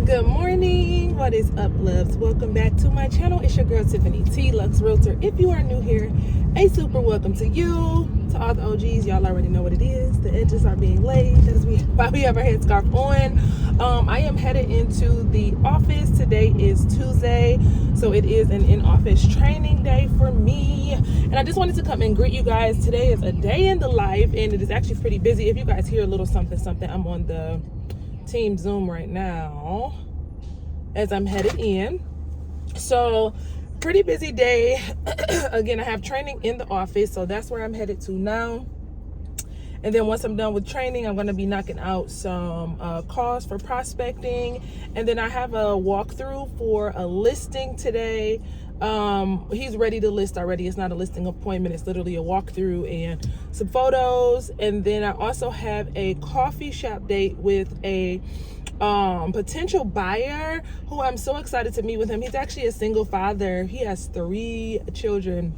Good morning. What is up, loves? Welcome back to my channel. It's your girl Tiffany T, Lux Realtor. If you are new here, a super welcome to you. To all the OGs, y'all already know what it is. The edges are being laid while we have our headscarf on. I am headed into the office. Today is Tuesday, so it is an in-office training day for me. And I just wanted to come and greet you guys. Today is a day in the life, and it is actually pretty busy. If you guys hear a little something, I'm on the team Zoom right now as I'm headed in. So pretty busy day. Again, I have training in the office, so that's where I'm headed to now. And then once I'm done with training, I'm going to be knocking out some calls for prospecting. And then I have a walkthrough for a listing today. He's ready to list already. It's not a listing appointment. It's literally a walkthrough and some photos. And then I also have a coffee shop date with a potential buyer who I'm so excited to meet with him. He's actually a single father. He has 3 children.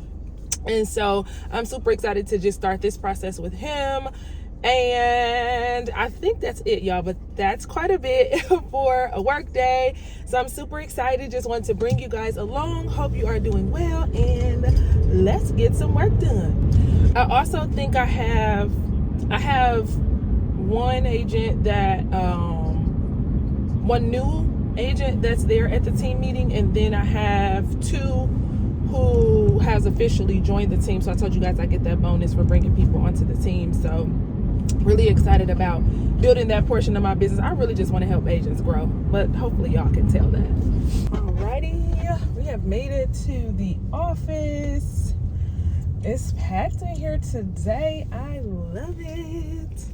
And so I'm super excited to just start this process with him. And I think that's it, y'all, but that's quite a bit for a work day. So I'm super excited. Just want to bring you guys along. Hope you are doing well, and let's get some work done. I also think I have one agent that one new agent that's there at the team meeting, and then I have 2 who has officially joined the team. So I told you guys I get that bonus for bringing people onto the team. So really excited about building that portion of my business. I really just want to help agents grow, but hopefully y'all can tell that. Alrighty, we have made it to the office. It's packed in here today. I love it.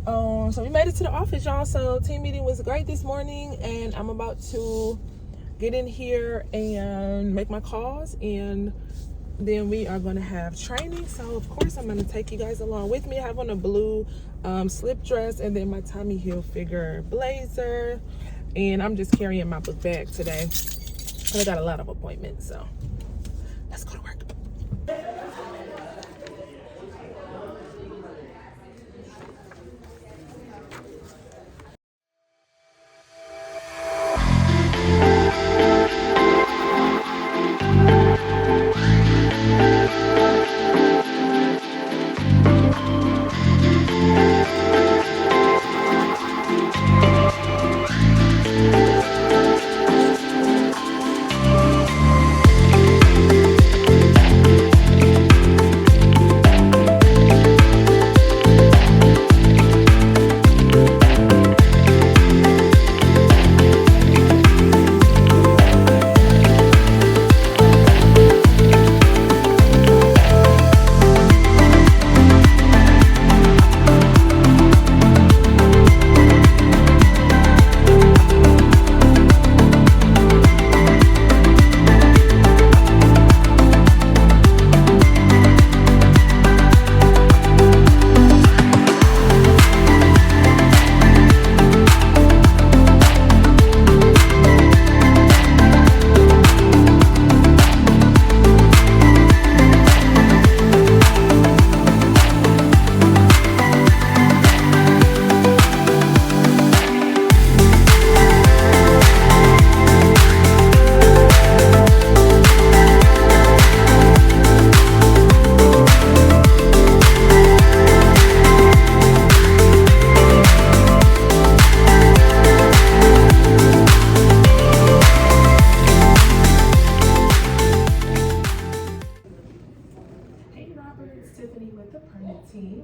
So we made it to the office, y'all. So team meeting was great this morning, and I'm about to get in here and make my calls, and then we are going to have training. So of course I'm going to take you guys along with me. I have on a blue slip dress and then my Tommy Hilfiger blazer, and I'm just carrying my book bag today. I got a lot of appointments, so let's go to work.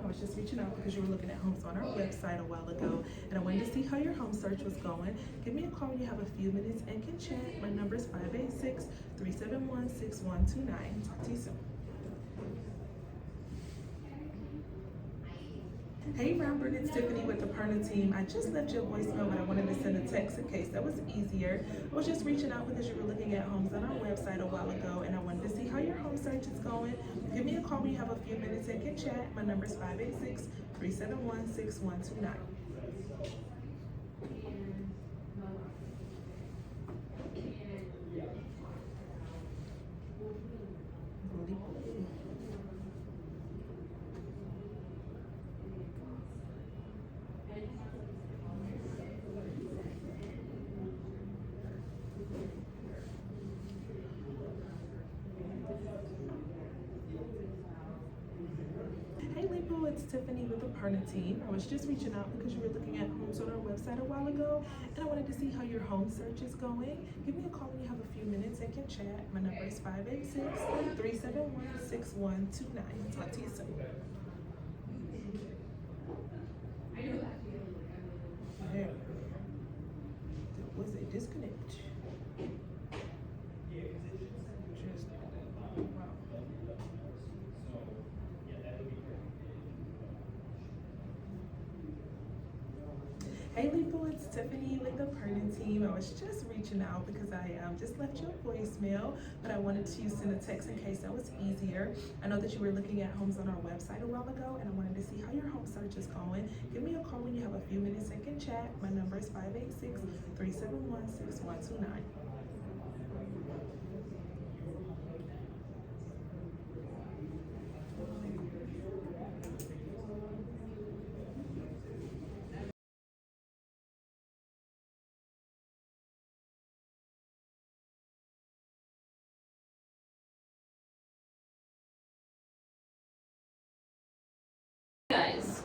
I was just reaching out because you were looking at homes on our website a while ago, and I wanted to see how your home search was going. Give me a call when you have a few minutes and can chat. My number is 586-371-6129. Talk to you soon. Hey Robert, it's Tiffany with the Perna team. I just left your voicemail, but I wanted to send a text in case that was easier. I was just reaching out because you were looking at homes on our website a while ago, and I wanted to see how your home search is going. Give me a call when you have a few minutes and can chat. My number is 586-371-6129. it's Tiffany with the Turrentine. I was just reaching out because you were looking at homes on our website a while ago, and I wanted to see how your home search is going. Give me a call when you have a few minutes and can chat. My number is 586-371-6129. Talk to you soon. There was a disconnect. Hey people, it's Tiffany with the Turrentine. I was just reaching out because I just left you a voicemail, but I wanted to send a text in case that was easier. I know that you were looking at homes on our website a while ago, and I wanted to see how your home search is going. Give me a call when you have a few minutes and can chat. My number is 586-371-6129. Guys,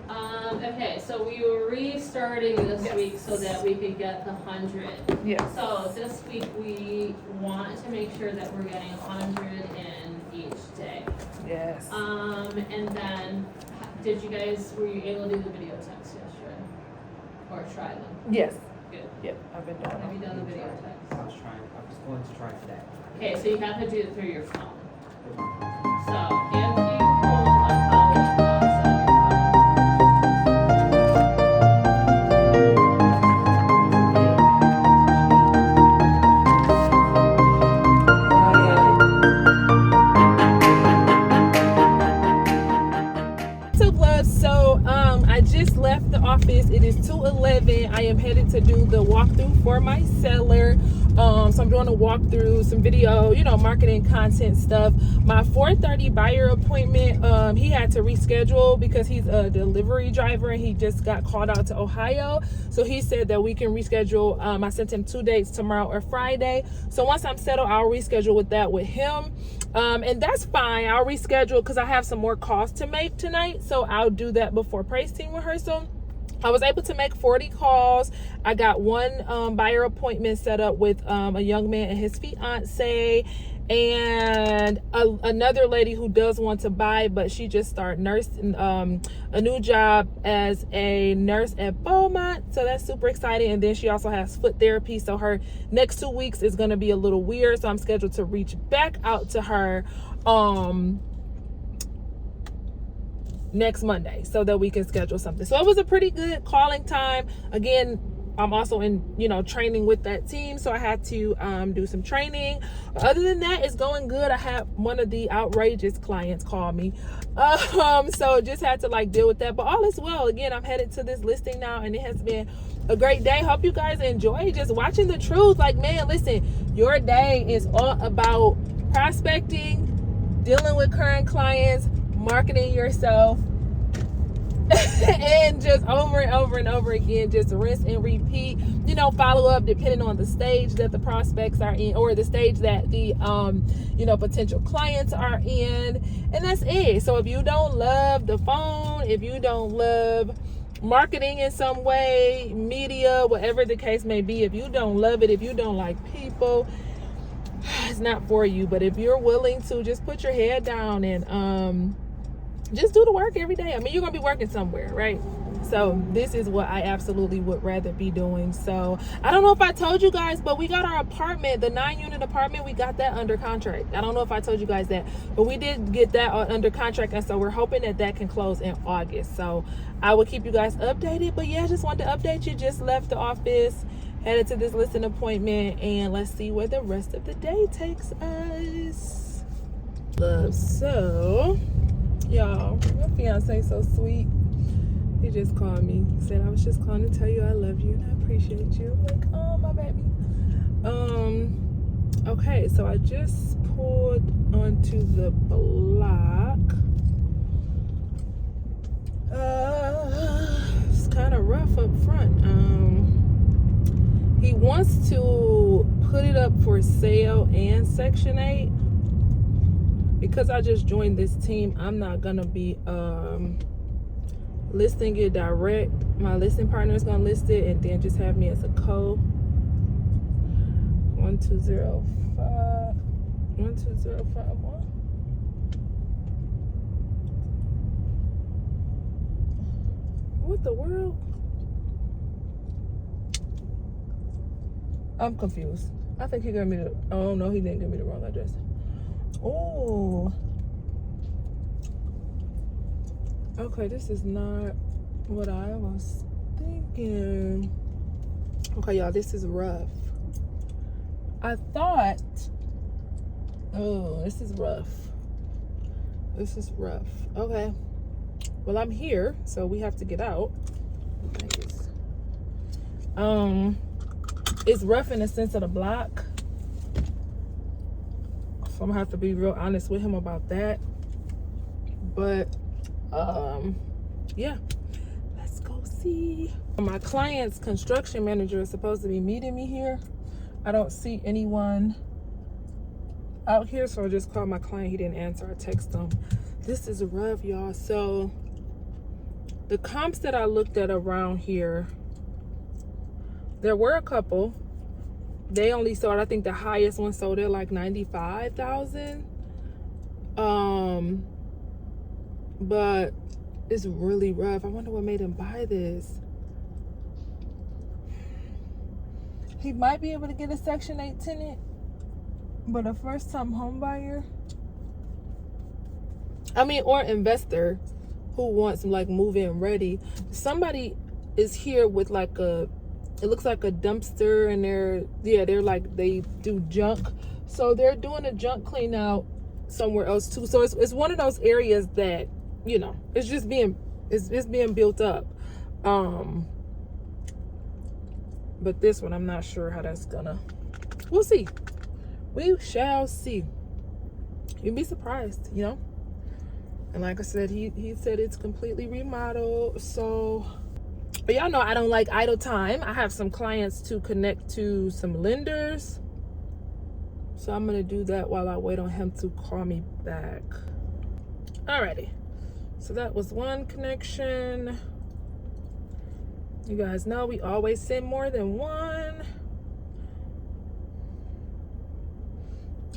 okay, so we were restarting this week so that we could get the 100. Yes. So this week we want to make sure that we're getting 100 in each day. Yes. And then, were you able to do the video text yesterday? Or try them? Yes. Good. Yep, I've been doing Have you it. done the video text? I was going to try today. Okay, so you have to do it through your phone. So if you pull a college box on your So I just left the office. It is 2:11. I am headed to do the walkthrough for my seller. So I'm doing a walkthrough, some video, marketing content stuff. My 4:30 buyer appointment, he had to reschedule because he's a delivery driver and he just got called out to Ohio. So he said that we can reschedule. I sent him 2 dates, tomorrow or Friday. So once I'm settled, I'll reschedule with him. And that's fine. I'll reschedule because I have some more calls to make tonight. So I'll do that before praise team rehearsal. I was able to make 40 calls. I got one buyer appointment set up with a young man and his fiance, and another lady who does want to buy, but she just started nursing a new job as a nurse at Beaumont. So that's super exciting. And then she also has foot therapy. So her next 2 weeks is going to be a little weird. So I'm scheduled to reach back out to her next Monday so that we can schedule something. So it was a pretty good calling time. Again, I'm also in, training with that team. So I had to do some training. Other than that, it's going good. I had one of the outrageous clients call me. So just had to deal with that. But all is well. Again, I'm headed to this listing now and it has been a great day. Hope you guys enjoy just watching the truth. Man, listen, your day is all about prospecting, dealing with current clients, marketing yourself, and just over and over and over again, just rinse and repeat. Follow up depending on the stage that the prospects are in or the stage that the potential clients are in, and that's it. So if you don't love the phone, if you don't love marketing in some way, media, whatever the case may be, if you don't love it, if you don't like people, it's not for you. But if you're willing to just put your head down and just do the work every day. You're gonna be working somewhere, right? So this is what I absolutely would rather be doing. So I don't know if I told you guys, but we got our apartment, the 9-unit apartment, we got that under contract. I don't know if I told you guys that, but we did get that under contract, and so we're hoping that can close in August. So I will keep you guys updated. But yeah, just wanted to update you. Just left the office, headed to this listing appointment, and let's see where the rest of the day takes us. So y'all, my fiance so sweet. He just called me, said I was just calling to tell you I love you and I appreciate you. I'm like, oh, my baby. Okay, so I just pulled onto the block. It's kind of rough up front. He wants to put it up for sale and Section 8. Because I just joined this team, I'm not gonna be listing it direct. My listing partner is gonna list it and then just have me as a co. 12051. What the world? I'm confused. I think he gave me the, oh no, he didn't give me the wrong address. Oh. Okay, this is not what I was thinking. Okay, y'all, this is rough. I thought, oh, this is rough. This is rough. Okay. Well, I'm here, so we have to get out. It's rough in the sense of the block. So I'm gonna have to be real honest with him about that. But yeah, let's go see. My client's construction manager is supposed to be meeting me here. I don't see anyone out here, so I just called my client. He didn't answer. I text him. This is rough, y'all. So the comps that I looked at around here, there were a couple. They only sold, I think the highest one sold at like 95,000. But it's really rough. I wonder what made him buy this. He might be able to get a Section 8 tenant, but a first-time home buyer, or investor who wants like move-in ready. Somebody is here with like a, it looks like a dumpster, and they're like, they do junk, so they're doing a junk clean out somewhere else too. So it's one of those areas that, you know, it's just being, it's being built up. But this one, I'm not sure how that's gonna, we'll see. We shall see. You'd be surprised, you know. And like I said, he said it's completely remodeled. So, but y'all know I don't like idle time. I have some clients to connect to some lenders, so I'm gonna do that while I wait on him to call me back. Alrighty, so that was one connection. You guys know we always send more than one.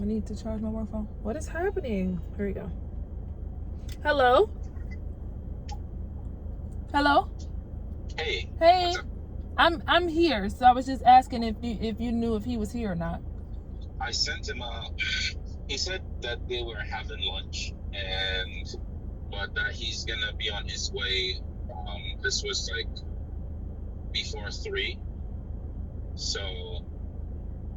I need to charge my work phone. What is happening? Here we go. Hello? Hello? Hey. Hey. I'm here, so I was just asking if you knew if he was here or not. I sent him he said that they were having lunch, but that he's gonna be on his way. This was like before 3, so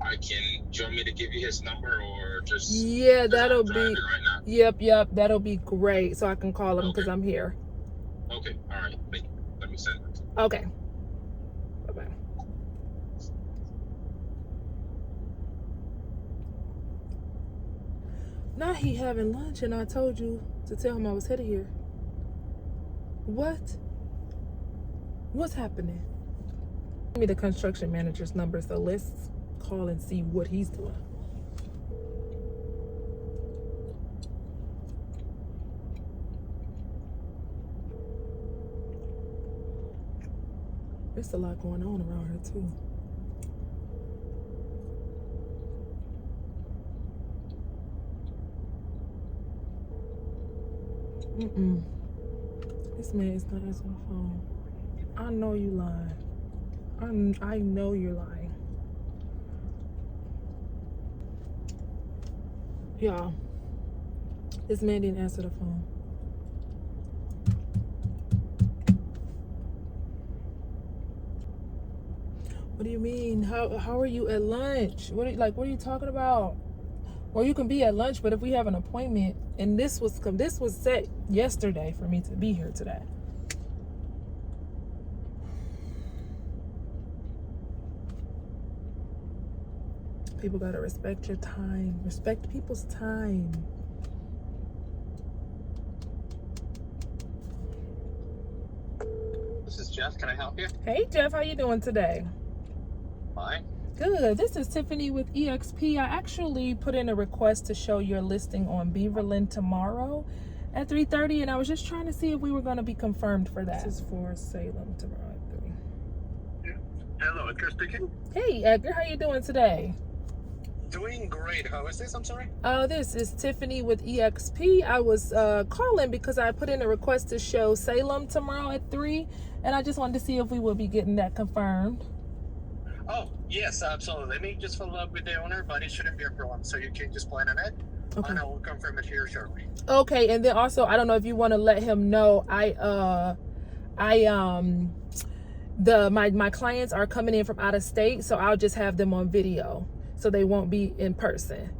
do you want me to give you his number or just? Yeah, that'll be right now? Yep, that'll be great, so I can call him because I'm here. Okay, all right, let me send it. Okay, bye-bye. Now he having lunch and I told you to tell him I was headed here. What's happening? Give me the construction manager's number, so let's call and see what he's doing. There's a lot going on around here too. This man is not answering the phone. I know you lying. I know you're lying. Y'all, this man didn't answer the phone. What do you mean? How are you at lunch? What are you talking about? Or you can be at lunch, but if we have an appointment, and this was set yesterday for me to be here today. People gotta respect your time. Respect people's time. This is Jeff. Can I help you? Hey Jeff, how you doing today? Fine. Good. This is Tiffany with EXP. I actually put in a request to show your listing on Beaverland tomorrow, at 3:30, and I was just trying to see if we were going to be confirmed for that. This is for Salem tomorrow at 3. Hello, Edgar speaking. Hey, Edgar, how you doing today? Doing great. How is this? I'm sorry. This is Tiffany with EXP. I was calling because I put in a request to show Salem tomorrow at 3, and I just wanted to see if we will be getting that confirmed. Oh, yes, absolutely. Let me just follow up with the owner, but it shouldn't be a problem. So you can just plan on it, Okay. and I will confirm it here shortly. Okay, and then also, I don't know if you want to let him know, my clients are coming in from out of state, so I'll just have them on video, so they won't be in person.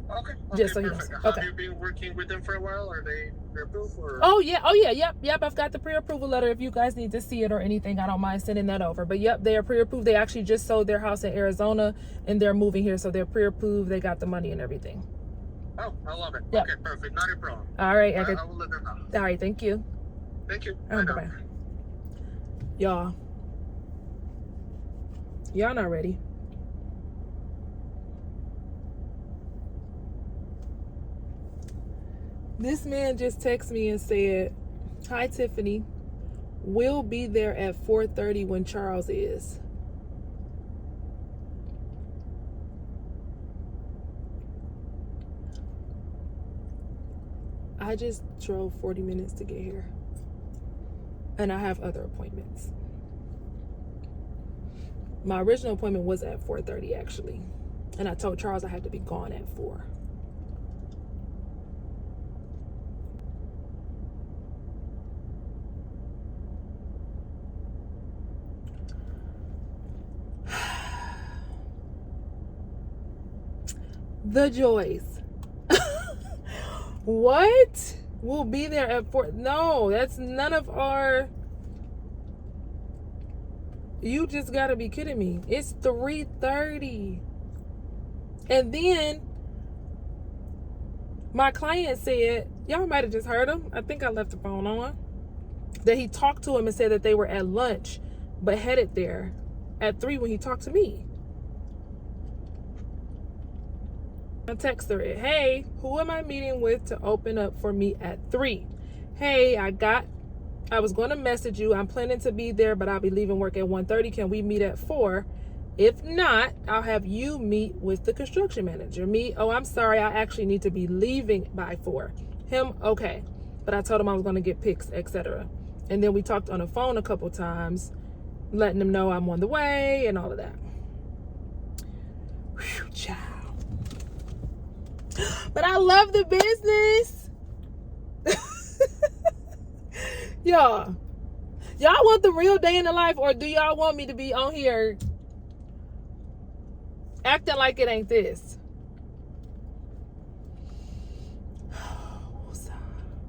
Okay. Just so he Perfect. knows. Have Okay. you been working with them for a while? Are they approved? Or? Oh yeah, yep. I've got the pre-approval letter. If you guys need to see it or anything, I don't mind sending that over. But yep, they are pre-approved. They actually just sold their house in Arizona, and they're moving here, so they're pre-approved. They got the money and everything. Oh, I love it. Yep. Okay, perfect. Not a problem. All right, I Edgar. will let them know. All right, thank you. Thank you. Bye-bye. Y'all not ready. This man just texted me and said, "Hi Tiffany, we'll be there at 4:30 when Charles is." I just drove 40 minutes to get here, and I have other appointments. My original appointment was at 4:30 actually, and I told Charles I had to be gone at 4. The joys. What? We'll be there at 4. No, that's none of our... You just gotta be kidding me. It's 3:30. And then my client said, y'all might have just heard him. I think I left the phone on. That he talked to him and said that they were at lunch, but headed there at 3 when he talked to me. I text her, "Hey, who am I meeting with to open up for me at 3? Hey, I was going to message you. I'm planning to be there, but I'll be leaving work at 1:30. Can we meet at 4? If not, I'll have you meet with the construction manager." Me, "Oh, I'm sorry. I actually need to be leaving by 4. Him, "Okay." But I told him I was going to get pics, etc. And then we talked on the phone a couple times, letting him know I'm on the way and all of that. Whew, child. But I love the business. Y'all want the real day in the life, or do y'all want me to be on here acting like it ain't this?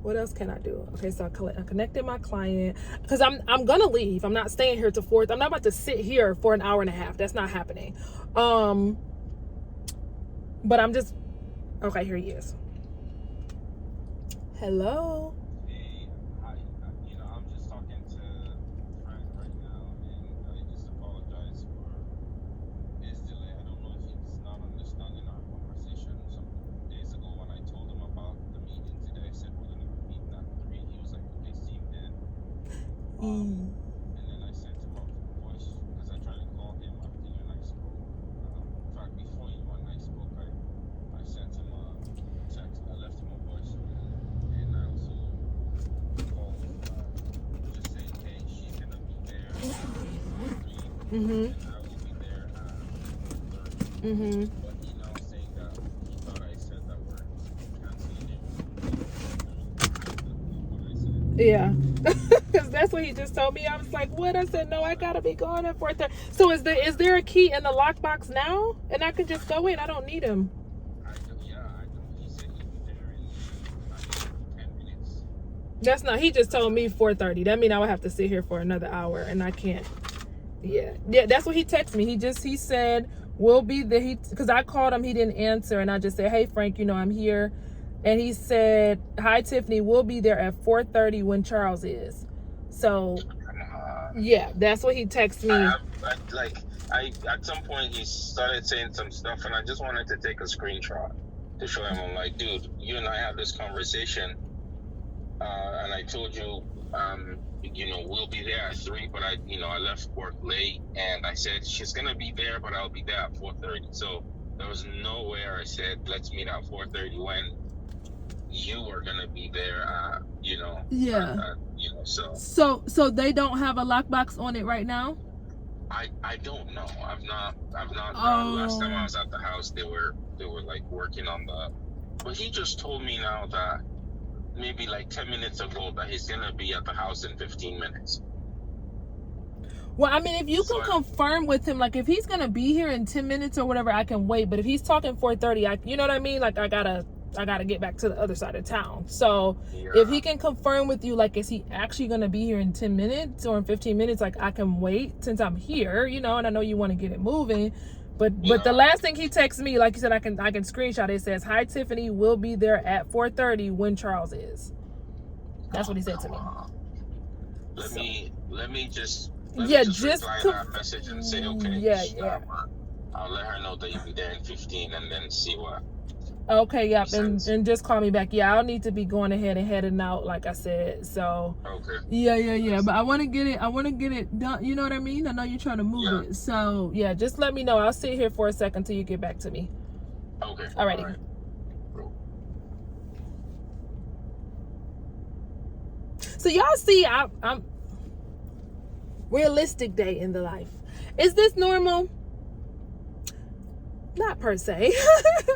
What else can I do? Okay, so I connected my client because I'm gonna leave. I'm not staying here till 4. I'm not about to sit here for an hour and a half. That's not happening. But I'm just... Okay, here he is. Hello. Hey, I'm just talking to Frank right now, and I just apologize for his delay. I don't know if he's not understanding our conversation. Some days ago when I told him about the meeting today, I said we're going to be meeting at 3. He was like, okay, see you then. And then I sent him a voice because I tried to call him after you and I spoke. In fact, before you and I spoke, I sent him a text. I left him a voice, and I also called just saying, hey, she's gonna be there at 3, and I will be there at 4:30. But he now saying that he thought I said that we're canceling it. What I said. Yeah. Because that's what he just told me. I was like, what? I said, no, I gotta be going at 4:30. So is there a key in the lockbox now? And I can just go in. I don't need him. I don't. He said he'd be there in 10 minutes. That's not... He just told me 4:30. That means I would have to sit here for another hour, and I can't. Yeah, that's what he texted me. He said, we'll be there. Because I called him, he didn't answer, and I just said, hey, Frank, I'm here. And he said, hi, Tiffany, we'll be there at 4:30 when Charles is. So, yeah, that's what he texted me. At some point he started saying some stuff, and I just wanted to take a screenshot. to show him. I'm like, dude, you and I had this conversation, and I told you, we'll be there at 3, but I left work late, and I said she's gonna be there, but I'll be there at 4:30. So there was nowhere I said let's meet at 4:30 when you were gonna be there. Yeah. So they don't have a lockbox on it right now. I don't know. I've not. Last time I was at the house, they were like working on the. But he just told me now that maybe like 10 minutes ago that he's gonna be at the house in 15 minutes. Well, I mean, if you can confirm with him, like if he's gonna be here in 10 minutes or whatever, I can wait. But if he's talking 4:30, you know what I mean? Like I gotta get back to the other side of town. So if he can confirm with you, like, is he actually gonna be here in 10 minutes or in 15 minutes? Like I can wait since I'm here, and I know you want to get it moving. But the last thing he texts me, like you said, I can screenshot it. It says, "Hi Tiffany, we'll be there at 4:30 when Charles is." That's what he said to me. Let me just reply that message and say, okay, I'll let her know that you'll be there in 15 and then see what. Okay, yep, and just call me back. Yeah, I'll need to be going ahead and heading out, like I said. So okay. Yeah. But I want to get it done. You know what I mean? I know you're trying to move it. So yeah, just let me know. I'll sit here for a second till you get back to me. Okay. Alrighty. All right. So y'all see, I'm realistic day in the life. Is this normal? Not per se.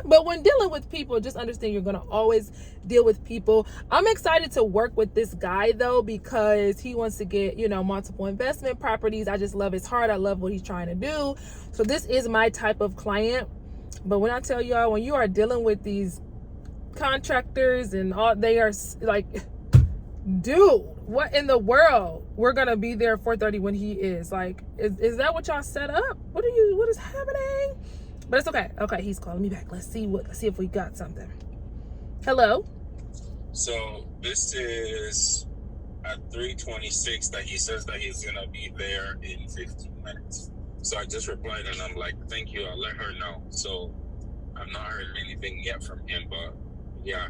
But when dealing with people, just understand you're going to always deal with people. I'm excited to work with this guy though, because he wants to get, multiple investment properties. I just love his heart. I love what he's trying to do. So this is my type of client. But when I tell y'all, when you are dealing with these contractors and all, they are like, dude, what in the world? We're gonna be there at 4:30 when he is. Like, is that what y'all set up? What is happening? But it's okay. Okay, he's calling me back. Let's see if we got something. Hello. So this is at 3:26 that he says that he's gonna be there in 15 minutes. So I just replied and I'm like, thank you, I'll let her know. So I've not heard anything yet from him, but yeah.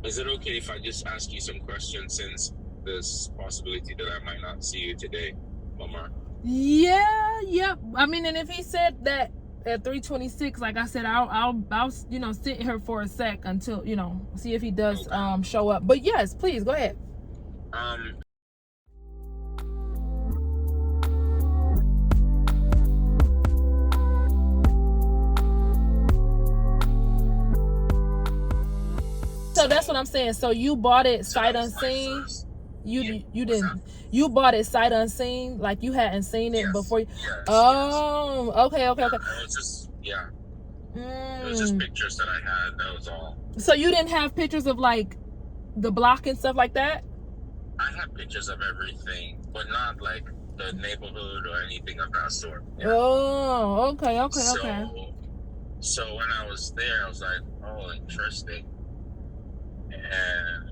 Is it okay if I just ask you some questions, since there's possibility that I might not see you today, Mama? Yeah, yep. I mean, and if he said that at 3:26, like I said, I'll sit here for a sec until, see if he does show up. But yes, please go ahead. So that's what I'm saying. So you bought it sight unseen. You didn't. You bought it sight unseen, like you hadn't seen it before. Okay. It was just it was just pictures that I had. That was all. So you didn't have pictures of like the block and stuff like that? I have pictures of everything, but not like the neighborhood or anything of that sort. Yeah. Oh, okay. So when I was there, I was like, oh, interesting. And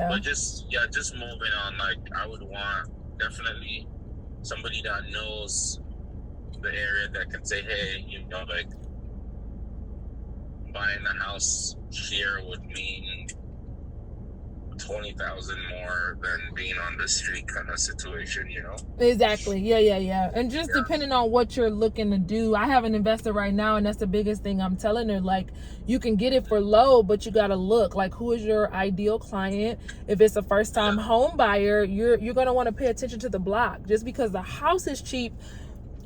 but just moving on, like I would want definitely somebody that knows the area that can say, hey, like buying a house here would mean 20,000 more than being on the street kind of situation, Exactly. Yeah. And just depending on what you're looking to do. I have an investor right now, and that's the biggest thing I'm telling her. Like, you can get it for low, but you got to look like, who is your ideal client? If it's a first-time home buyer, you're going to want to pay attention to the block. Just because the house is cheap,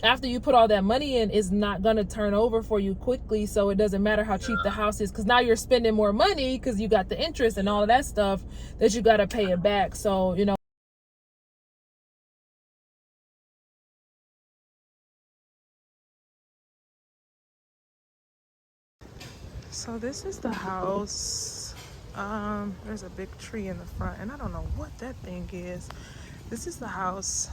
after you put all that money in, is not going to turn over for you quickly. So it doesn't matter how cheap the house is, because now you're spending more money because you got the interest and all of that stuff that you got to pay it back. So, So this is the house. There's a big tree in the front, and I don't know what that thing is. This is the house.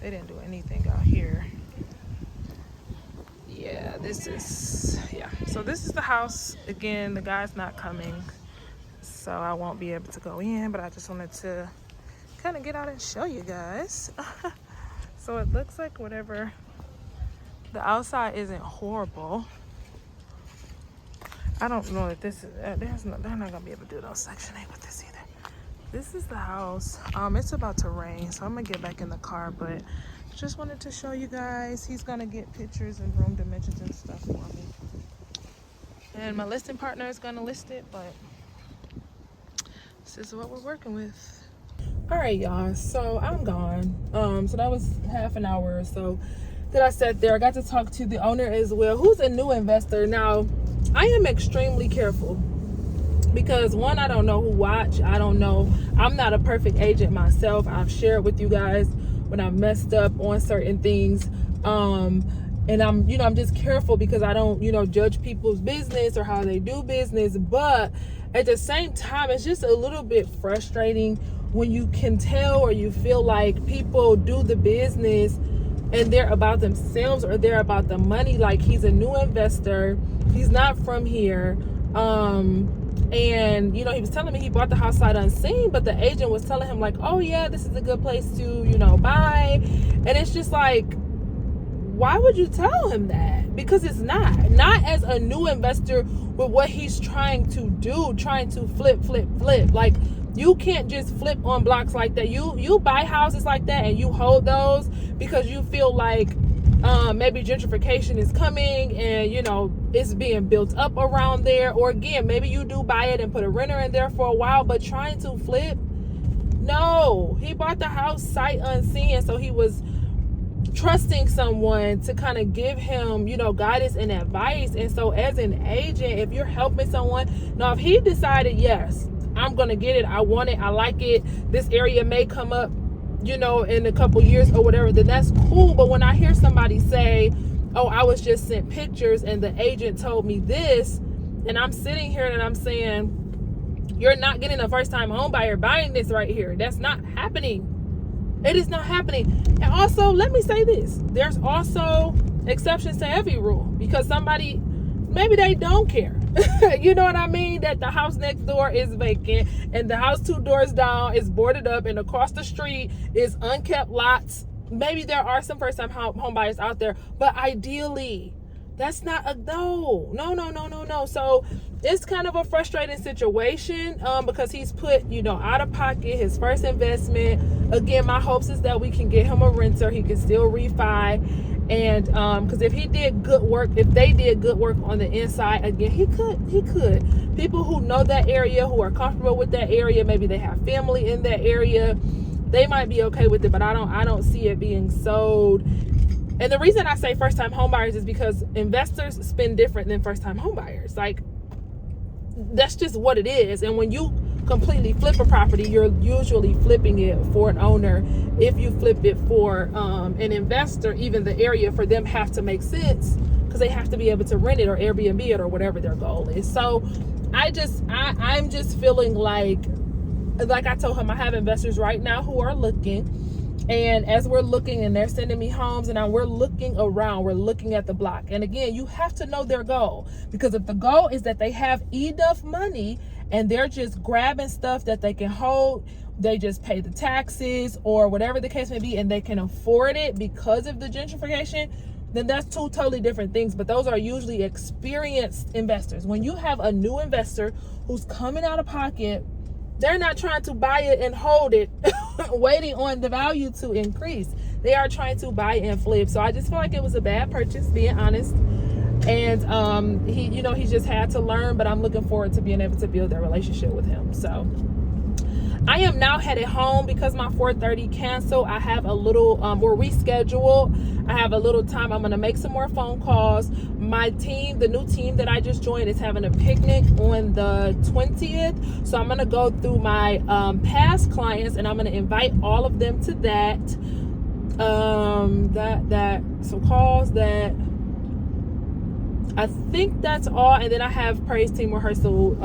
They didn't do anything out here. Yeah, so this is the house. Again, the guy's not coming, so I won't be able to go in, but I just wanted to kind of get out and show you guys. So it looks like whatever The outside isn't horrible. I don't know if this is, they're not gonna be able to do those Section 8 with this either. This is the house. It's about to rain, so I'm gonna get back in the car, but just wanted to show you guys. He's gonna get pictures and room dimensions and stuff for me. And my listing partner is gonna list it, but this is what we're working with. All right, y'all, so I'm gone. So that was half an hour or so that I sat there. I got to talk to the owner as well, who's a new investor. Now, I am extremely careful because one, I don't know who watch. I don't know. I'm not a perfect agent myself. I've shared with you guys when I messed up on certain things. And I'm just careful because I don't, judge people's business or how they do business. But at the same time, it's just a little bit frustrating when you can tell or you feel like people do the business and they're about themselves or they're about the money. Like, he's a new investor. He's not from here. And, he was telling me he bought the house sight unseen, but the agent was telling him like, oh yeah, this is a good place to, buy. And it's just like, why would you tell him that? Because it's not as a new investor with what he's trying to do, trying to flip. Like, you can't just flip on blocks like that. You buy houses like that and you hold those because you feel like maybe gentrification is coming and it's being built up around there. Or again, maybe you do buy it and put a renter in there for a while, but trying to flip, no. He bought the house sight unseen, so he was trusting someone to kind of give him, guidance and advice. And so as an agent, if you're helping someone, now if he decided, yes, I'm gonna get it, I want it, I like it, this area may come up, in a couple years or whatever, then that's cool. But when I hear somebody say, oh, I was just sent pictures and the agent told me this, and I'm sitting here and I'm saying, you're not getting a first-time home buyer buying this right here. That's not happening. It is not happening. And also, let me say this. There's also exceptions to every rule, because somebody, maybe they don't care. You know what I mean? That the house next door is vacant and the house 2 doors down is boarded up and across the street is unkept lots. Maybe there are some first-time home buyers out there, but ideally, that's not a no. So it's kind of a frustrating situation because he's put, out of pocket his first investment. Again, my hopes is that we can get him a renter. He can still refi. And because if they did good work on the inside, again, he could. People who know that area, who are comfortable with that area, maybe they have family in that area, they might be okay with it, but I don't see it being sold. And the reason I say first-time home buyers is because investors spend different than first-time home buyers. Like, that's just what it is. And when you completely flip a property, you're usually flipping it for an owner. If you flip it for an investor, even the area for them have to make sense because they have to be able to rent it or Airbnb it or whatever their goal is. So I'm just feeling like I told him, I have investors right now who are looking. And as we're looking and they're sending me homes and we're looking around, we're looking at the block. And again, you have to know their goal, because if the goal is that they have enough money and they're just grabbing stuff that they can hold, they just pay the taxes or whatever the case may be, and they can afford it because of the gentrification, then that's 2 totally different things. But those are usually experienced investors. When you have a new investor who's coming out of pocket, they're not trying to buy it and hold it, waiting on the value to increase. They are trying to buy and flip. So I just feel like it was a bad purchase, being honest. And he just had to learn, but I'm looking forward to being able to build that relationship with him. So I am now headed home because my 4:30 canceled. I have a little, we're rescheduled. I have a little time. I'm going to make some more phone calls. My team, the new team that I just joined, is having a picnic on the 20th. So I'm going to go through my past clients and I'm going to invite all of them to that. So calls that. I think that's all. And then I have praise team rehearsal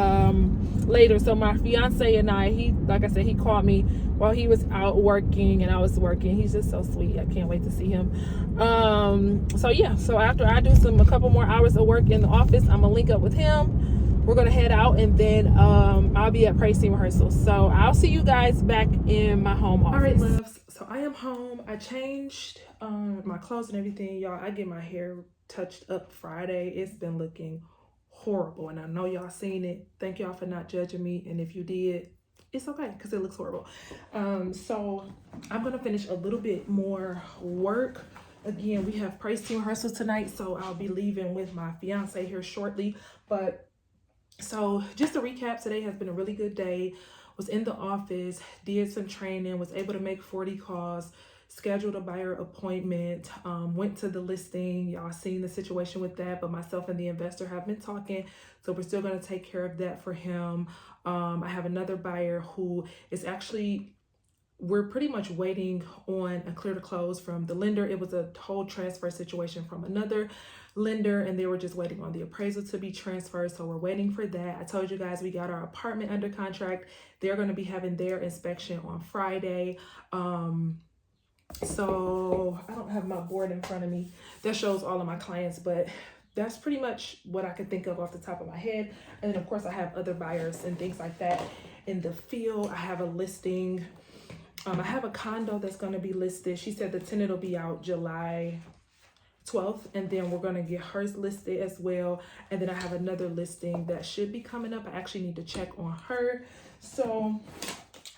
later. So my fiance and I, like I said, he called me while he was out working and I was working. He's just so sweet. I can't wait to see him. So yeah, so after I do a couple more hours of work in the office, I'm gonna link up with him. We're gonna head out and then I'll be at praise team rehearsal. So I'll see you guys back in my home office. All right, loves. so I am home. I changed my clothes and everything, y'all. I get my hair touched up Friday. It's been looking horrible, and I know y'all seen it. Thank y'all for not judging me, and if you did, it's okay because it looks horrible. So I'm gonna finish a little bit more work. Again, we have praise team rehearsal tonight, so I'll be leaving with my fiance here shortly. But so just to recap, today has been a really good day. Was in the office, did some training, was able to make 40 calls, scheduled a buyer appointment, went to the listing. Y'all seen the situation with that, but myself and the investor have been talking, so we're still going to take care of that for him. I have another buyer who is actually, we're pretty much waiting on a clear to close from the lender. It was a whole transfer situation from another lender, and they were just waiting on the appraisal to be transferred, so we're waiting for that. I told you guys we got our apartment under contract. They're going to be having their inspection on Friday. So I don't have my board in front of me that shows all of my clients, but that's pretty much what I can think of off the top of my head. And then of course I have other buyers and things like that in the field. I have a listing. I have a condo that's going to be listed. She said the tenant will be out July 12th, and then we're going to get hers listed as well. And then I have another listing that should be coming up. I actually need to check on her. So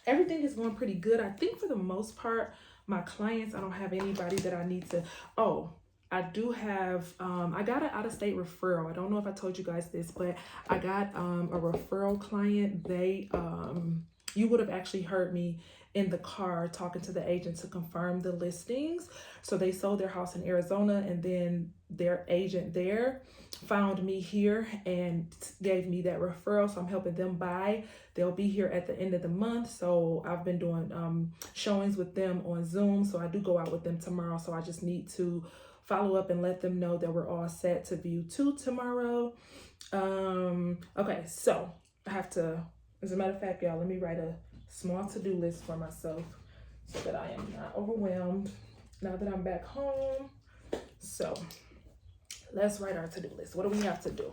everything is going pretty good. I think for the most part, my clients, I don't have anybody that I need to, I do have, I got an out-of-state referral. I don't know if I told you guys this, but I got a referral client. They, you would have actually heard me in the car talking to the agent to confirm the listings. So they sold their house in Arizona, and then their agent there found me here and gave me that referral. So I'm helping them buy. They'll be here at the end of the month. So I've been doing showings with them on Zoom. So I do go out with them tomorrow. So I just need to follow up and let them know that we're all set to view 2 tomorrow. Okay, so I have to, as a matter of fact, y'all, let me write a small to-do list for myself so that I am not overwhelmed now that I'm back home. So let's write our to-do list. What do we have to do?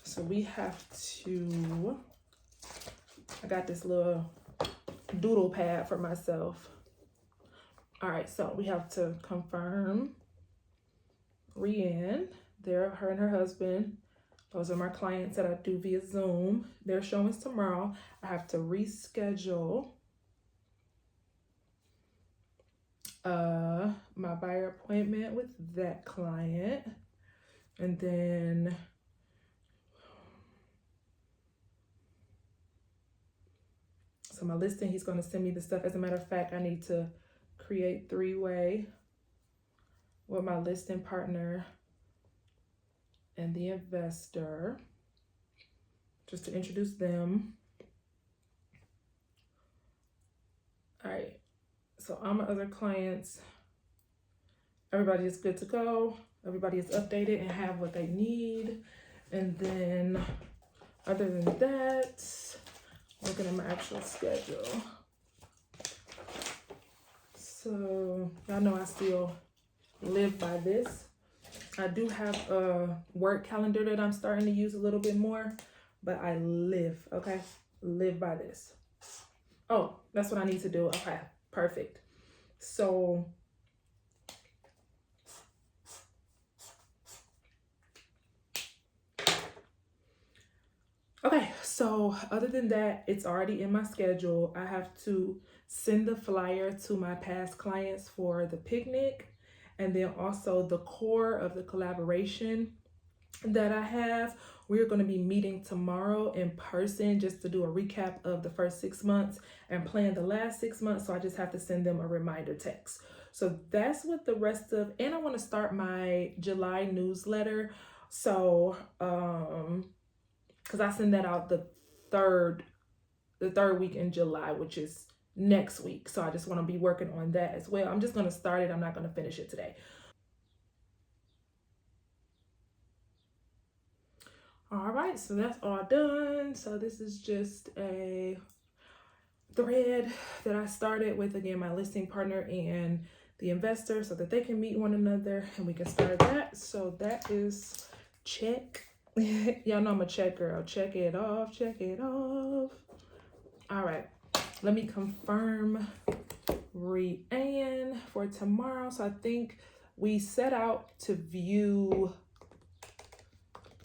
So we have to, I got this little doodle pad for myself. All right, so we have to confirm Rianne, her and her husband. Those are my clients that I do via Zoom. Their showings tomorrow. I have to reschedule my buyer appointment with that client. And then so my listing, he's going to send me the stuff. As a matter of fact, I need to create 3-way with my listing partner and the investor, just to introduce them. All right, so all my other clients, everybody is good to go. Everybody is updated and have what they need. And then other than that, looking at my actual schedule. So y'all know I still live by this. I do have a work calendar that I'm starting to use a little bit more, but I live by this. Oh, that's what I need to do. Okay, perfect. So okay, so other than that, it's already in my schedule. I have to send the flyer to my past clients for the picnic, and then also the core of the collaboration that I have. We're going to be meeting tomorrow in person just to do a recap of the first 6 months and plan the last 6 months. So I just have to send them a reminder text. So that's what the rest of, and I want to start my July newsletter. So, because I send that out the third week in July, which is next week. So I just want to be working on that as well. I'm just going to start it. I'm not going to finish it today. All right, so that's all done. So this is just a thread that I started with, again, my listing partner and the investor, so that they can meet one another and we can start that. So that is check. Y'all know I'm a check girl. Check it off, check it off. All right, let me confirm Rianne for tomorrow. So I think we set out to view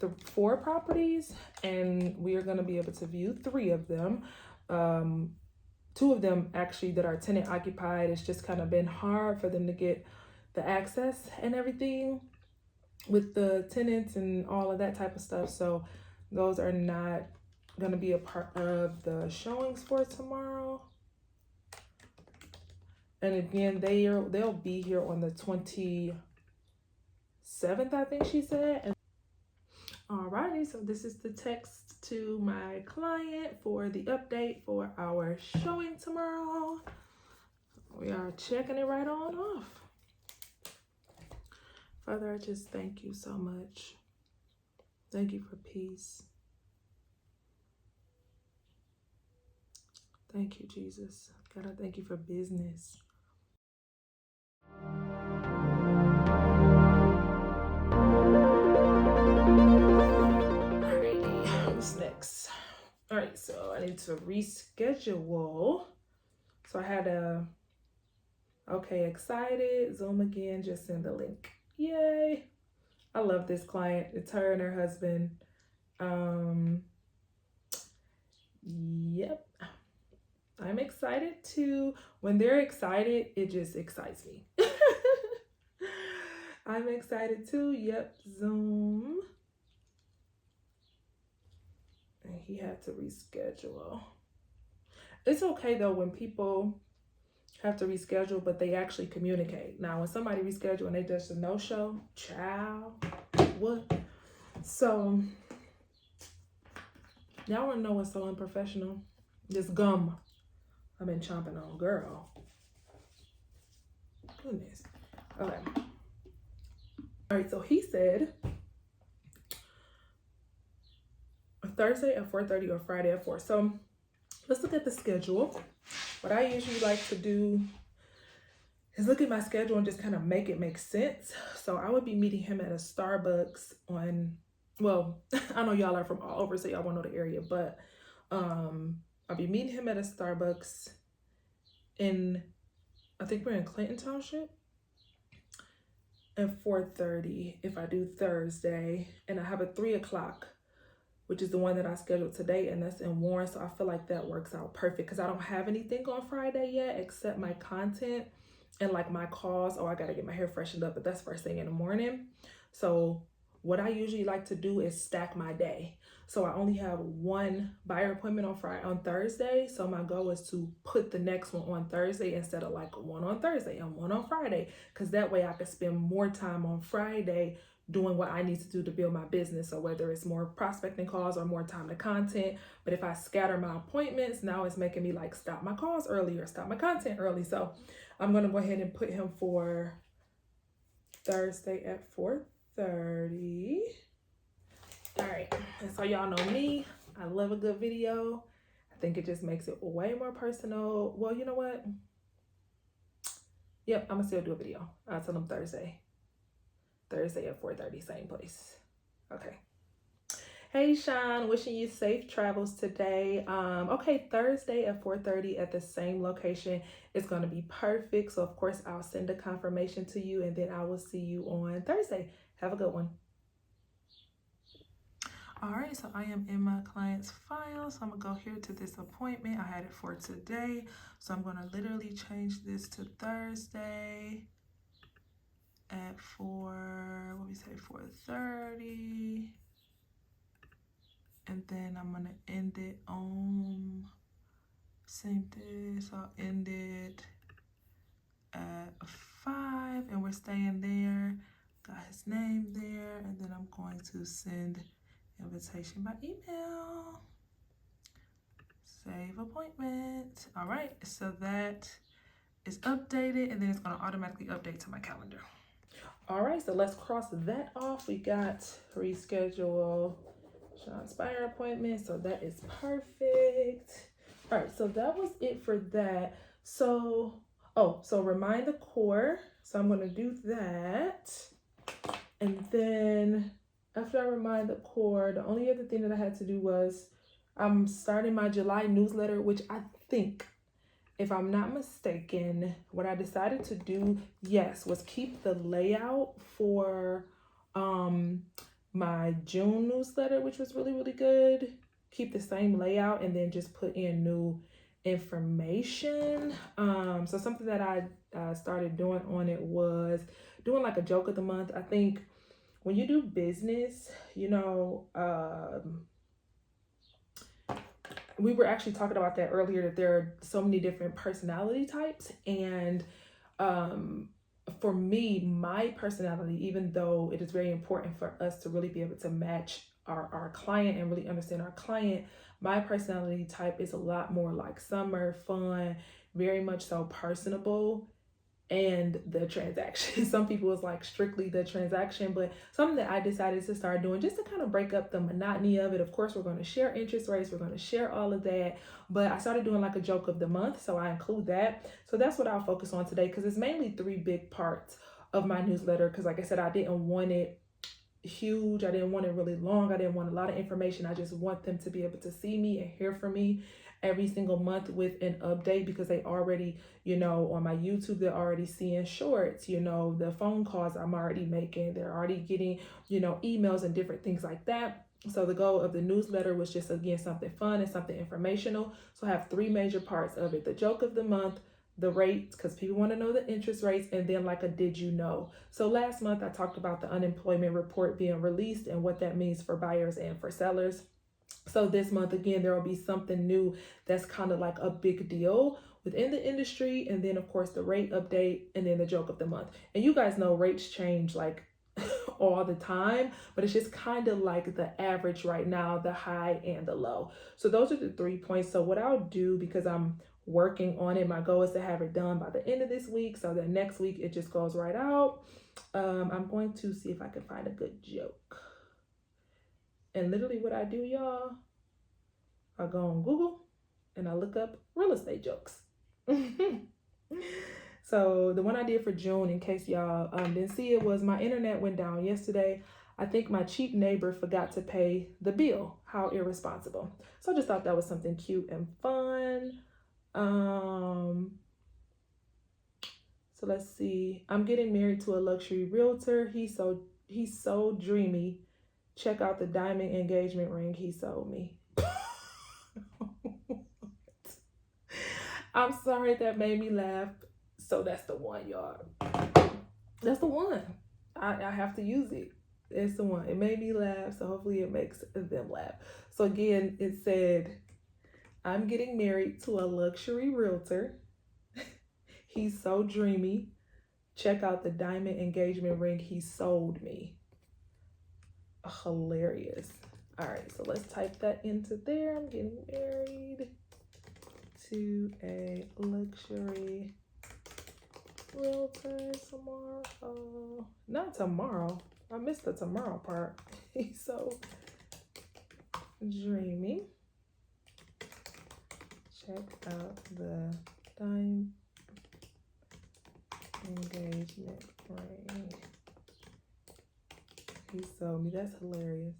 the 4 properties, and we are going to be able to view 3 of them. 2 of them actually that are tenant occupied. It's just kind of been hard for them to get the access and everything with the tenants and all of that type of stuff. So those are not going to be a part of the showings for tomorrow. And again, they'll be here on the 27th, I think she said. Alrighty, so this is the text to my client for the update for our showing tomorrow. We are checking it right on off. Father, I just thank you so much. Thank you for peace. Thank you, Jesus. God, I thank you for business. Alrighty, what's next? Alright, so I need to reschedule. So I had okay, excited, Zoom again, just send the link. Yay. I love this client. It's her and her husband. Yep. I'm excited too. When they're excited, it just excites me. I'm excited too. Yep, Zoom. And he had to reschedule. It's okay though when people have to reschedule, but they actually communicate. Now, when somebody reschedule and they just a no-show, child, what? So, y'all wanna know what's so unprofessional? This gum I've been chomping on, girl. Goodness. Okay. All right, so he said Thursday at 4:30 or Friday at 4. So let's look at the schedule. What I usually like to do is look at my schedule and just kind of make it make sense. So I would be meeting him at a Starbucks on, well, I know y'all are from all over, so y'all won't know the area, but I'll be meeting him at a Starbucks in, I think we're in Clinton Township, at 4:30 if I do Thursday. And I have a 3 o'clock, which is the one that I scheduled today, and that's in Warren. So I feel like that works out perfect because I don't have anything on Friday yet except my content and like my calls. Oh, I gotta get my hair freshened up, but that's first thing in the morning. So what I usually like to do is stack my day. So I only have 1 buyer appointment on Thursday. So my goal is to put the next one on Thursday instead of like 1 on Thursday and 1 on Friday, because that way I can spend more time on Friday doing what I need to do to build my business. So whether it's more prospecting calls or more time to content, but if I scatter my appointments, now it's making me like stop my calls early or stop my content early. So I'm gonna go ahead and put him for Thursday at 4:30. All right, and so y'all know me, I love a good video. I think it just makes it way more personal. Well, you know what? Yep, I'm gonna still do a video. I'll tell them Thursday at 4:30, same place. Okay. Hey Sean, wishing you safe travels today. Okay, Thursday at 4:30 at the same location is going to be perfect. So of course I'll send a confirmation to you, and then I will see you on Thursday. Have a good one. All right, so I am in my client's file. So I'm gonna go here to this appointment. I had it for today. So I'm gonna literally change this to Thursday at 4:30. And then I'm gonna end it on same day. So I'll end it at 5, and we're staying there. Got his name there, and then I'm going to send invitation by email. Save appointment. All right, so that is updated, and then it's gonna automatically update to my calendar. All right, so let's cross that off. We got reschedule Sean Spire appointment, so that is perfect. All right, so that was it for that. So, so remind the core. So I'm gonna do that. And then after I remind the core, the only other thing that I had to do was I'm starting my July newsletter, which I think if I'm not mistaken, what I decided to do, yes, was keep the layout for my June newsletter, which was really, really good. Keep the same layout and then just put in new information. So something that I started doing on it was doing like a joke of the month. I think when you do business, you know, we were actually talking about that earlier, that there are so many different personality types. And for me, my personality, even though it is very important for us to really be able to match our client and really understand our client, my personality type is a lot more like summer, fun, very much so personable, and the transaction. Some people is like strictly the transaction, but something that I decided to start doing just to kind of break up the monotony of it. Of course, we're going to share interest rates, we're going to share all of that, but I started doing like a joke of the month, so I include that. So that's what I'll focus on today, because it's mainly 3 big parts of my newsletter, because like I said, I didn't want it huge, I didn't want it really long, I didn't want a lot of information. I just want them to be able to see me and hear from me every single month with an update, because they already, you know, on my YouTube, they're already seeing shorts, you know, the phone calls I'm already making, they're already getting, you know, emails and different things like that. So the goal of the newsletter was just, again, something fun and something informational. So I have 3 major parts of it: the joke of the month, the rates, because people want to know the interest rates, and then like a did you know. So last month I talked about the unemployment report being released and what that means for buyers and for sellers. So this month, again, there will be something new that's kind of like a big deal within the industry. And then of course the rate update, and then the joke of the month. And you guys know rates change like all the time, but it's just kind of like the average right now, the high and the low. So those are the 3 points. So what I'll do, because I'm working on it, my goal is to have it done by the end of this week, so that next week it just goes right out. I'm going to see if I can find a good joke. And literally what I do, y'all, I go on Google and I look up real estate jokes. So the one I did for June, in case y'all didn't see it, was my internet went down yesterday. I think my cheap neighbor forgot to pay the bill. How irresponsible. So I just thought that was something cute and fun. So let's see. I'm getting married to a luxury realtor. He's so dreamy. Check out the diamond engagement ring he sold me. I'm sorry, that made me laugh. So that's the one, y'all. That's the one. I have to use it. It's the one. It made me laugh, so hopefully it makes them laugh. So again, it said, I'm getting married to a luxury realtor. He's so dreamy. Check out the diamond engagement ring he sold me. Hilarious. All right, so let's type that into there. I'm getting married to a luxury realtor tomorrow. Not tomorrow. I missed the tomorrow part. He's so dreamy. Check out the diamond engagement ring he sold me. That's hilarious.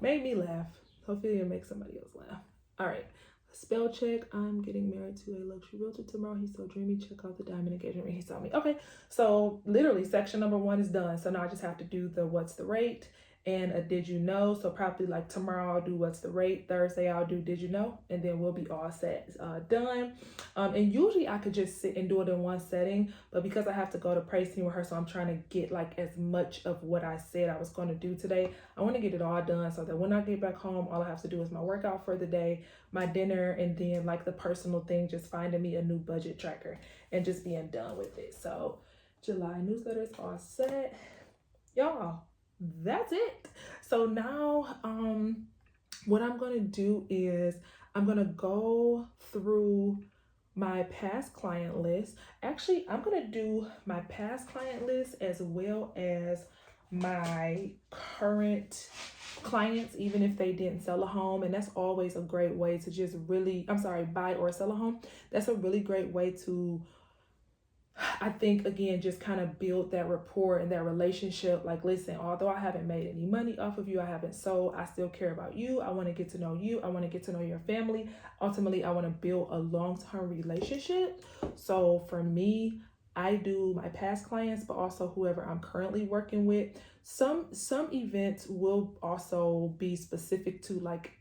Made me laugh. Hopefully it makes somebody else laugh. All right. Spell check. I'm getting married to a luxury realtor tomorrow. He's so dreamy. Check out the diamond engagement ring he sold me. Okay. So literally section number 1 is done. So now I just have to do the what's the rate and a did you know. So probably like tomorrow I'll do what's the rate. Thursday I'll do did you know, and then we'll be all set, done. And usually I could just sit and do it in one setting, but because I have to go to praise team rehearsal, I'm trying to get like as much of what I said I was going to do today. I want to get it all done so that when I get back home, all I have to do is my workout for the day, my dinner, and then like the personal thing, just finding me a new budget tracker and just being done with it. So July newsletter is all set, y'all. That's it. So now what I'm gonna do is I'm gonna go through my past client list. Actually, I'm gonna do my past client list as well as my current clients, even if they didn't sell a home. And that's always a great way to just really, buy or sell a home. That's a really great way to I think, again, just kind of build that rapport and that relationship. Like, listen, although I haven't made any money off of you, I haven't sold, I still care about you. I want to get to know you. I want to get to know your family. Ultimately, I want to build a long-term relationship. So for me, I do my past clients, but also whoever I'm currently working with. Some events will also be specific to like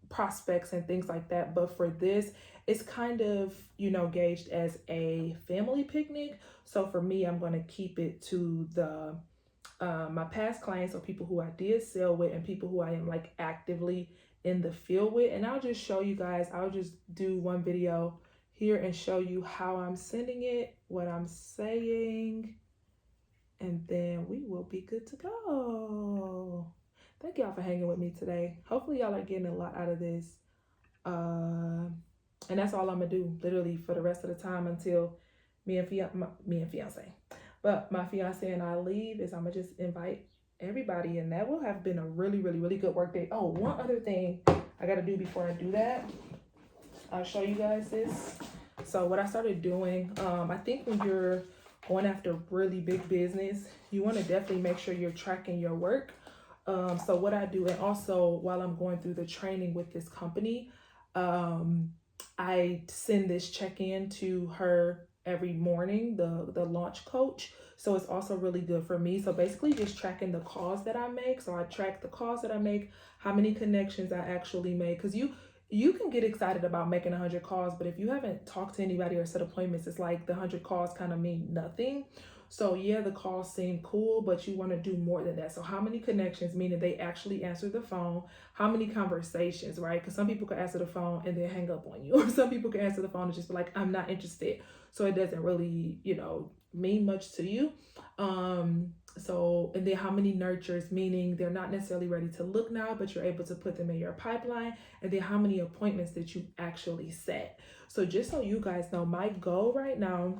prospects and things like that, but for this, it's kind of, you know, gauged as a family picnic. So for me, I'm going to keep it to the my past clients, or people who I did sell with and people who I am like actively in the field with. And I'll just show you guys, I'll just do one video here and show you how I'm sending it, what I'm saying, and then we will be good to go. Thank y'all for hanging with me today. Hopefully y'all are getting a lot out of this. And that's all I'm gonna do literally for the rest of the time until me and fiance, but my fiance and I leave, is I'm gonna just invite everybody, and that will have been a really good work day. Oh, one other thing I gotta do before I do that, I'll show you guys this. So what I started doing, I think when you're going after really big business, you want to definitely make sure you're tracking your work. So what I do, and also while I'm going through the training with this company, I send this check-in to her every morning, the launch coach. So it's also really good for me. So basically just tracking the calls that I make. So I track the calls that I make, how many connections I actually make, because you can get excited about making 100 calls, but if you haven't talked to anybody or set appointments, it's like the 100 calls kind of mean nothing. So yeah, the calls seem cool, but you want to do more than that. So how many connections, meaning they actually answer the phone? How many conversations, right? Because some people can answer the phone and then hang up on you, or some people can answer the phone and just be like, I'm not interested. So it doesn't really, you know, mean much to you. So, and then how many nurtures, meaning they're not necessarily ready to look now, but you're able to put them in your pipeline. And then how many appointments that you actually set. So just so you guys know, my goal right now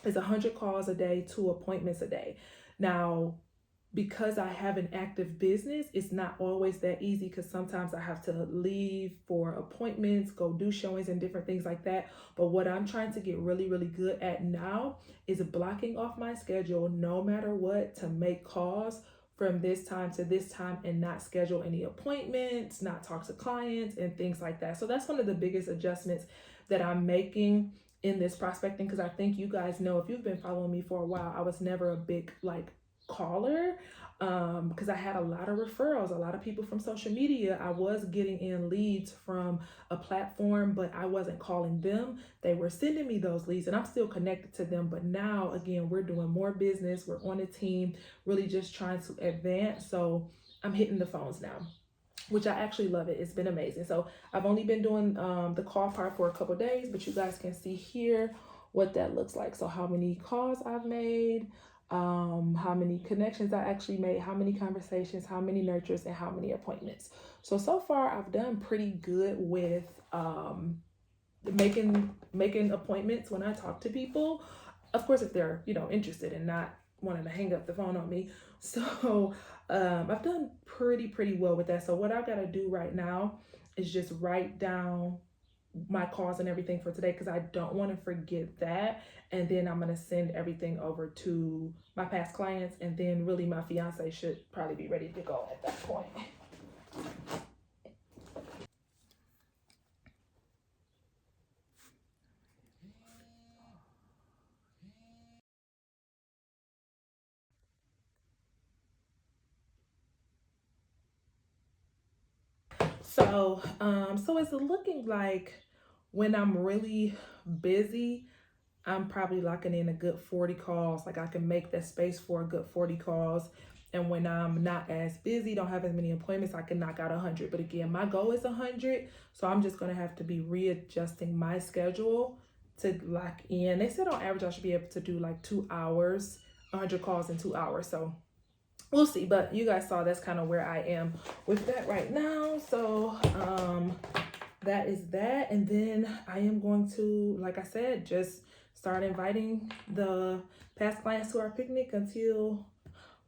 is 100 calls a day, 2 appointments a day. Now, because I have an active business, it's not always that easy, because sometimes I have to leave for appointments, go do showings and different things like that. But what I'm trying to get really good at now is blocking off my schedule no matter what, to make calls from this time to this time and not schedule any appointments, not talk to clients and things like that. So that's one of the biggest adjustments that I'm making in this prospecting, because I think you guys know, if you've been following me for a while, I was never a big like caller, because I had a lot of referrals, a lot of people from social media. I was getting in leads from a platform, but I wasn't calling them. They were sending me those leads and I'm still connected to them. But now again, we're doing more business, we're on a team, really just trying to advance. So I'm hitting the phones now, which I actually love it. It's been amazing. So I've only been doing the call part for a couple days, but you guys can see here what that looks like. So how many calls I've made, how many connections I actually made, how many conversations, how many nurtures, and how many appointments. So far I've done pretty good with making appointments when I talk to people. Of course, if they're, you know, interested and not wanting to hang up the phone on me. So I've done pretty well with that. So what I gotta do right now is just write down my calls and everything for today, because I don't want to forget that. And then I'm going to send everything over to my past clients, and then really my fiance should probably be ready to go at that point. So it's looking like when I'm really busy, I'm probably locking in a good 40 calls. Like I can make that space for a good 40 calls. And when I'm not as busy, don't have as many appointments, I can knock out 100. But again, my goal is 100. So I'm just going to have to be readjusting my schedule to lock in. They said on average, I should be able to do like 2 hours, 100 calls in 2 hours. So we'll see. But you guys saw that's kind of where I am with that right now. So that is that. And then I am going to, like I said, just start inviting the past clients to our picnic until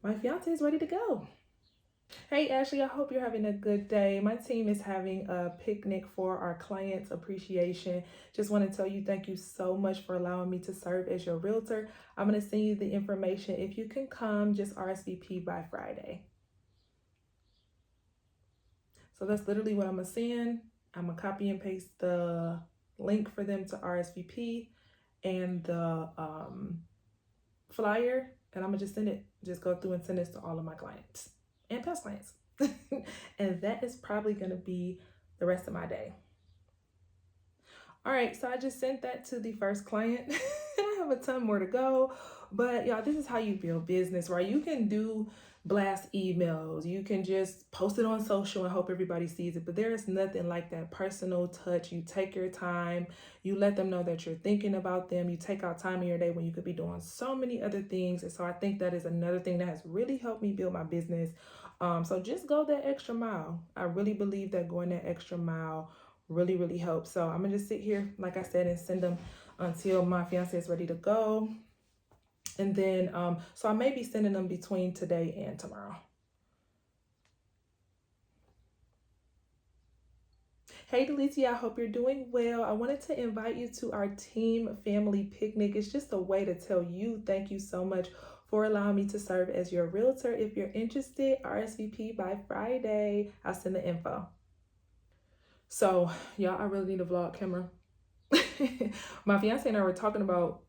my fiance is ready to go. Hey Ashley, I hope you're having a good day. My team is having a picnic for our clients appreciation. Just want to tell you thank you so much for allowing me to serve as your realtor. I'm going to send you the information. If you can come, just RSVP by Friday. So that's literally what I'm going to send. I'm going to copy and paste the link for them to RSVP and the flyer, and I'm going to just send it. Just go through and send this to all of my clients and past clients. And that is probably going to be the rest of my day. All right, so I just sent that to the first client. I have a ton more to go, but y'all, this is how you build business, right? You can do blast emails, you can just post it on social and hope everybody sees it, but there is nothing like that personal touch. You take your time, you let them know that you're thinking about them, you take out time in your day when you could be doing so many other things. And so I think that is another thing that has really helped me build my business. So just go that extra mile. I really believe that going that extra mile really helps. So I'm gonna just sit here, like I said, and send them until my fiance is ready to go. And then so I may be sending them between today and tomorrow. Hey Delicia, I hope you're doing well. I wanted to invite you to our team family picnic. It's just a way to tell you thank you so much for allowing me to serve as your realtor. If you're interested, RSVP by Friday. I'll send the info. So y'all, I really need a vlog camera. My fiance and I were talking about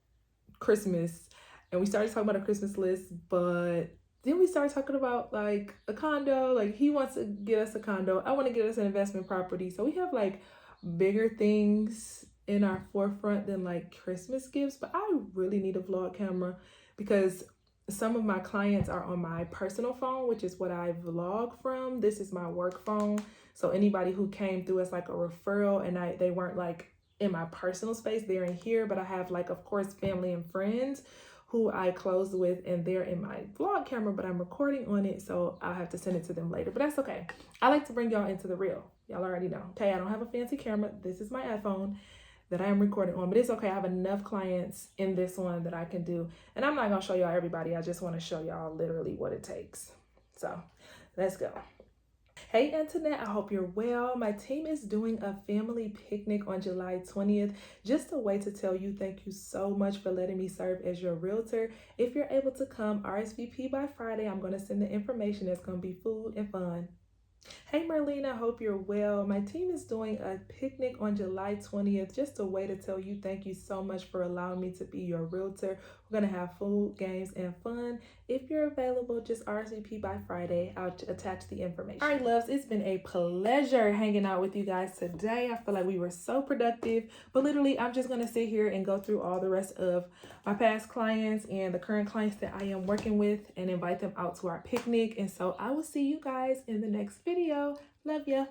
Christmas, and we started talking about a Christmas list, but then we started talking about like a condo. Like he wants to get us a condo, I want to get us an investment property. So we have like bigger things in our forefront than like Christmas gifts. But I really need a vlog camera because some of my clients are on my personal phone, which is what I vlog from. This is my work phone. So anybody who came through as like a referral and they weren't like in my personal space, they're in here, but I have like, of course, family and friends who I close with, and they're in my vlog camera, but I'm recording on it, so I'll have to send it to them later, but that's okay. I like to bring y'all into the real. Y'all already know. Okay, I don't have a fancy camera. This is my iPhone that I am recording on, but it's okay. I have enough clients in this one that I can do, and I'm not gonna show y'all everybody. I just want to show y'all literally what it takes. So let's go. Hey Antoinette, I hope you're well. My team is doing a family picnic on July 20th. Just a way to tell you thank you so much for letting me serve as your realtor. If you're able to come, RSVP by Friday. I'm going to send the information. It's going to be food and fun. Hey Marlene, I hope you're well. My team is doing a picnic on July 20th. Just a way to tell you thank you so much for allowing me to be your realtor. We're going to have food, games, and fun. If you're available, just RSVP by Friday. I'll attach the information. All right, loves, it's been a pleasure hanging out with you guys today. I feel like we were so productive, but literally I'm just going to sit here and go through all the rest of my past clients and the current clients that I am working with and invite them out to our picnic. And so I will see you guys in the next video. Love ya.